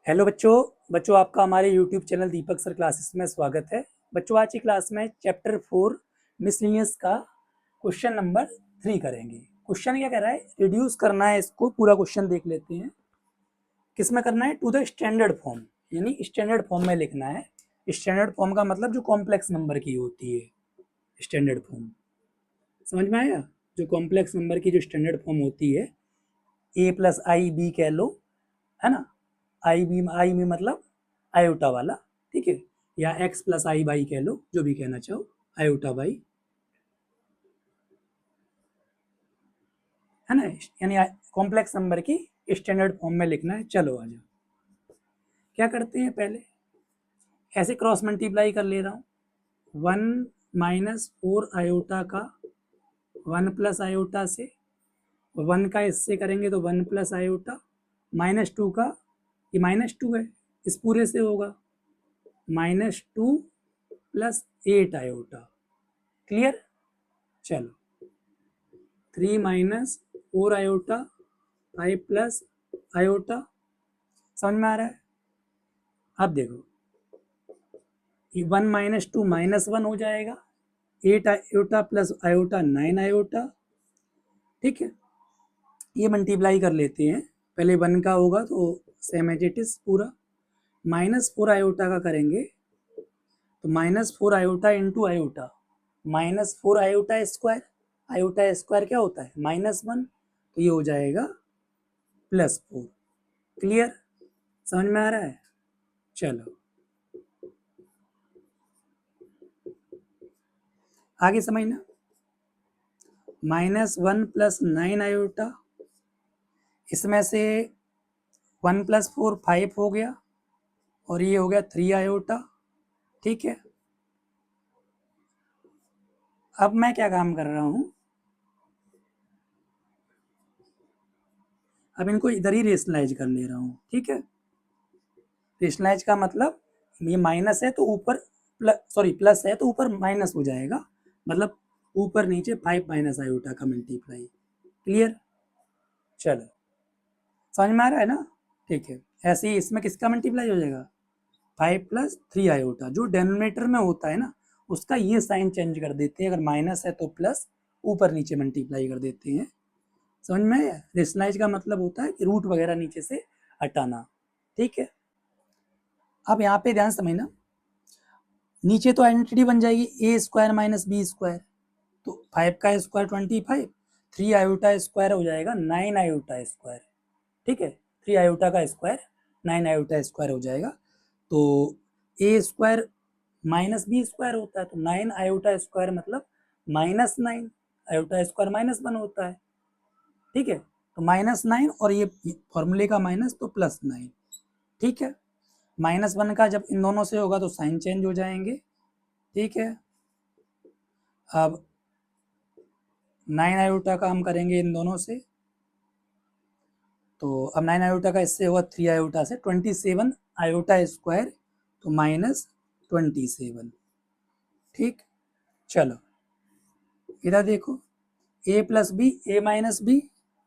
Hello बच्चों आपका हमारे यूट्यूब चैनल दीपक सर क्लासेस में स्वागत है। बच्चों आज की क्लास में चैप्टर 4 मिसलिनियस का क्वेश्चन नंबर 3 करेंगे। क्वेश्चन क्या कह रहा है, रिड्यूस करना है इसको। पूरा क्वेश्चन देख लेते हैं। किस में करना है, टू द स्टैंडर्ड फॉर्म, यानी स्टैंडर्ड फॉर्म में लिखना है। स्टैंडर्ड फॉर्म का मतलब जो कॉम्प्लेक्स नंबर की होती है, स्टैंडर्ड फॉर्म। समझ में आया? जो कॉम्प्लेक्स नंबर की जो स्टैंडर्ड फॉर्म होती है, ए प्लस आई बी कह लो, है ना। आई में मतलब आयोटा वाला, ठीक है। या एक्स प्लस आई बाई कह लो, जो भी कहना चाहो, आयोटा बाई, है ना। यानी कॉम्प्लेक्स नंबर की स्टैंडर्ड फॉर्म में लिखना है। चलो आ जाओ, क्या करते हैं, पहले ऐसे क्रॉस मल्टीप्लाई कर ले रहा हूँ। 1 - 4 आयोटा का 1 + आयोटा से, 1 का इससे करेंगे तो 1 + आयोटा, -2 का, ये -2 है, इस पूरे से होगा -2 + 8 आयोटा। क्लियर? चलो 3 - 4 आयोटा 5 + आयोटा। समझ में आ रहा है? अब देखो, 1 - 2 -1 हो जाएगा, 8 आयोटा + आयोटा 9 आयोटा, ठीक है। ये मल्टीप्लाई कर लेते हैं। पहले 1 का होगा तो सेम एज इट इज पूरा, -4 आयोटा का करेंगे तो -4 iota into iota, -4 iota square. Iota square क्या होता है, -1, तो ये हो जाएगा +4। क्लियर? समझ में आ रहा है? चलो आगे समझना। -1 + 9 आयोटा, इसमें से 1 + 4 5 हो गया, और ये हो गया 3 आयोटा, ठीक है। अब मैं क्या काम कर रहा हूं, अब इनको इधर ही रेशनलाइज कर ले रहा हूं, ठीक है। रेशनलाइज का मतलब, ये माइनस है तो ऊपर प्लस है तो ऊपर माइनस हो जाएगा, मतलब ऊपर नीचे 5 - आयोटा का मल्टीप्लाई। क्लियर? चलो समझ में आ रहा है ना? ठीक है। ऐसे ही इसमें किसका मल्टीप्लाई हो जाएगा, 5 + 3 आयोटा। जो डेनोमिनेटर में होता है ना, उसका ये साइन चेंज कर देते हैं। अगर माइनस है तो प्लस, ऊपर नीचे मल्टीप्लाई कर देते हैं। समझ में आया? रेशनलाइज का मतलब होता है कि रूट वगैरह नीचे से हटाना, ठीक है। अब यहाँ पे ध्यान समझना, नीचे तो आइडेंटिटी बन जाएगी a² - b², तो 5 का स्क्वायर 25, 3 आयोटा स्क्वायर हो जाएगा 9 आयोटा स्क्वायर, ठीक है। 3 आयोटा का स्क्वायर 9 आयोटा स्क्वायर हो जाएगा। तो a² - b² होता है, तो 9 आयोटा स्क्वायर मतलब -9, आयोटा स्क्वायर -1 होता है, ठीक है। तो -9, और ये फॉर्मूले का माइनस तो +9, ठीक है। -1 का जब इन दोनों से होगा तो साइन चेंज हो जाएंगे, ठीक है। अब 9 आयोटा का हम करेंगे इन दोनों से, तो अब 9 आयोटा का इससे होगा 3 आयोटा से, 27 आयोटा स्क्वायर, तो -27, ठीक। चलो इधर देखो, a + b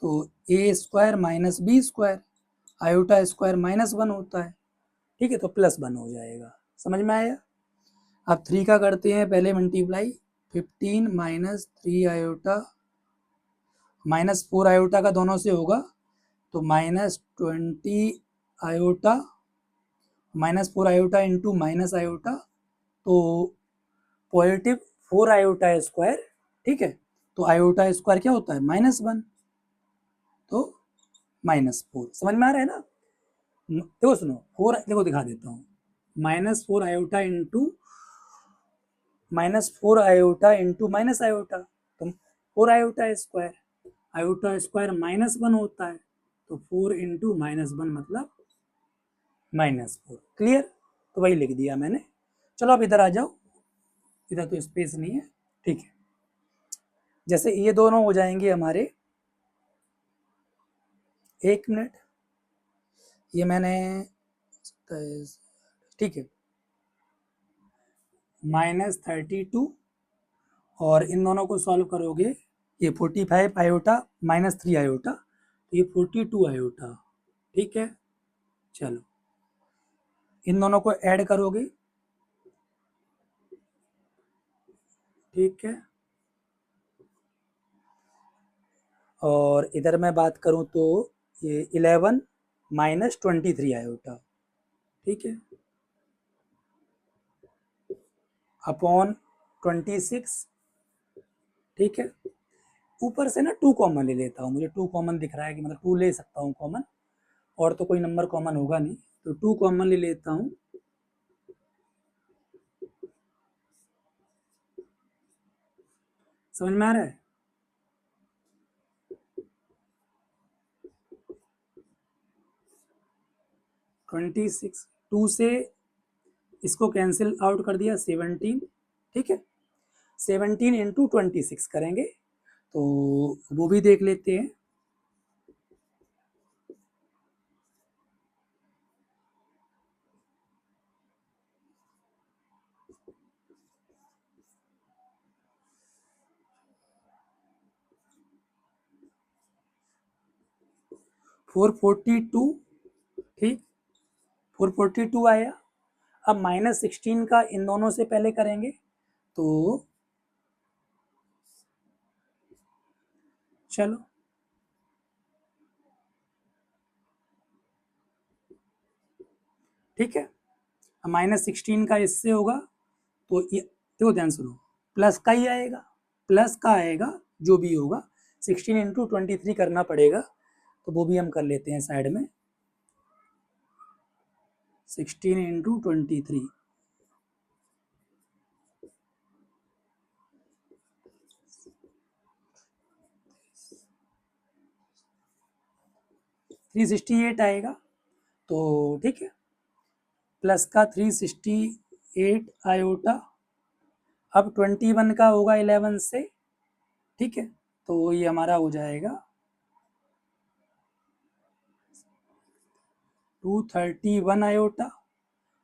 तो a² - b², आयोटा स्क्वायर -1 होता है, ठीक है, तो +1 हो जाएगा। समझ में आया? अब 3 का करते हैं पहले मल्टीप्लाई, 15 - 3 आयोटा -4 आयोटा का दोनों से होगा, तो -20 आयोटा, -4 आयोटा इंटू -आयोटा, तो +4 आयोटा स्क्वायर, ठीक है। तो आयोटा स्क्वायर क्या होता है, -1, तो -4। समझ में आ रहा है ना? देखो सुनो, 4 देखो दिखा देता हूँ, -4 आयोटा इंटू -4 आयोटा तो 4 आयोटा स्क्वायर, आयोटा स्क्वायर -1 होता है, तो 4 इंटू -1 मतलब -4। क्लियर? तो वही लिख दिया मैंने। चलो अब इधर आ जाओ, इधर तो स्पेस नहीं है, ठीक है। जैसे ये दोनों हो जाएंगे हमारे, 1 मिनट, ये मैंने, ठीक है, -32, और इन दोनों को सॉल्व करोगे, ये 45 आयोटा -3 आयोटा, तो ये 42 आयोटा, ठीक है। चलो इन दोनों को ऐड करोगे, ठीक है। और इधर मैं बात करूं तो ये 11 माइनस 23 आयोटा, ठीक है, अपॉन 26, ठीक है। ऊपर से ना 2 कॉमन ले लेता हूँ, मुझे 2 कॉमन दिख रहा है कि मतलब 2 ले सकता हूँ कॉमन, और तो कोई नंबर कॉमन होगा नहीं, तो 2 कॉमन ले लेता हूँ। समझ में आ रहा है? ट्वेंटी सिक्स, 2 से इसको कैंसिल आउट कर दिया 17, ठीक है। 17 इंटू 26 करेंगे तो वो भी देख लेते हैं। $442, ठीक, 442 आया। अब -16 का इन दोनों से पहले करेंगे तो चलो, ठीक है। -16 का इससे होगा तो ये देखो, ध्यान सुनो, प्लस का ही आएगा, प्लस का आएगा जो भी होगा। 16 इंटू 23 करना पड़ेगा, तो वो भी हम कर लेते हैं साइड में। 16 इंटू 23, 368 आएगा, तो ठीक है, प्लस का 368 आयोटा। अब 21 का होगा 11 से, ठीक है, तो ये हमारा हो जाएगा 231 आयोटा,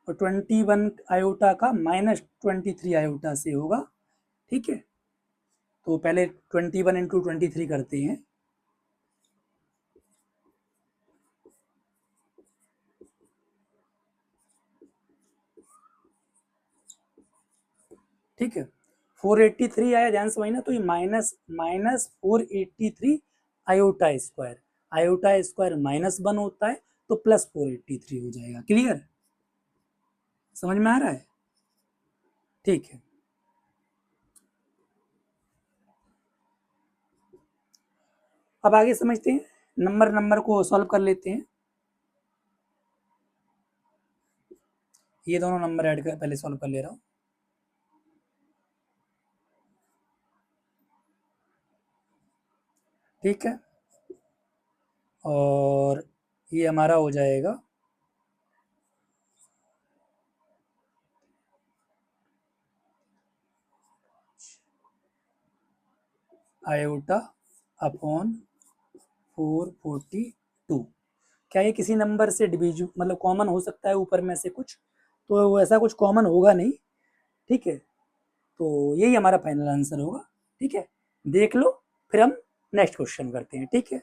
और 21 आयोटा का -23 आयोटा से होगा, ठीक है। तो पहले 21 इंटू 23 करते हैं, ठीक है। 483 आया, ध्यान से ना, तो ये -483 आयोटा स्क्वायर, आयोटा स्क्वायर -1 होता है तो +483 हो जाएगा। क्लियर? समझ में आ रहा है? ठीक है। अब आगे समझते हैं, नंबर नंबर को सॉल्व कर लेते हैं। ये दोनों नंबर ऐड कर पहले सॉल्व कर ले रहा हूँ। ठीक है, और ये हमारा हो जाएगा आयोटा अपॉन 442। क्या ये किसी नंबर से डिवीजन मतलब कॉमन हो सकता है ऊपर में से कुछ? तो ऐसा कुछ कॉमन होगा नहीं, ठीक है। तो यही हमारा फाइनल आंसर होगा, ठीक है। देख लो, फिर हम नेक्स्ट क्वेश्चन करते हैं, ठीक है।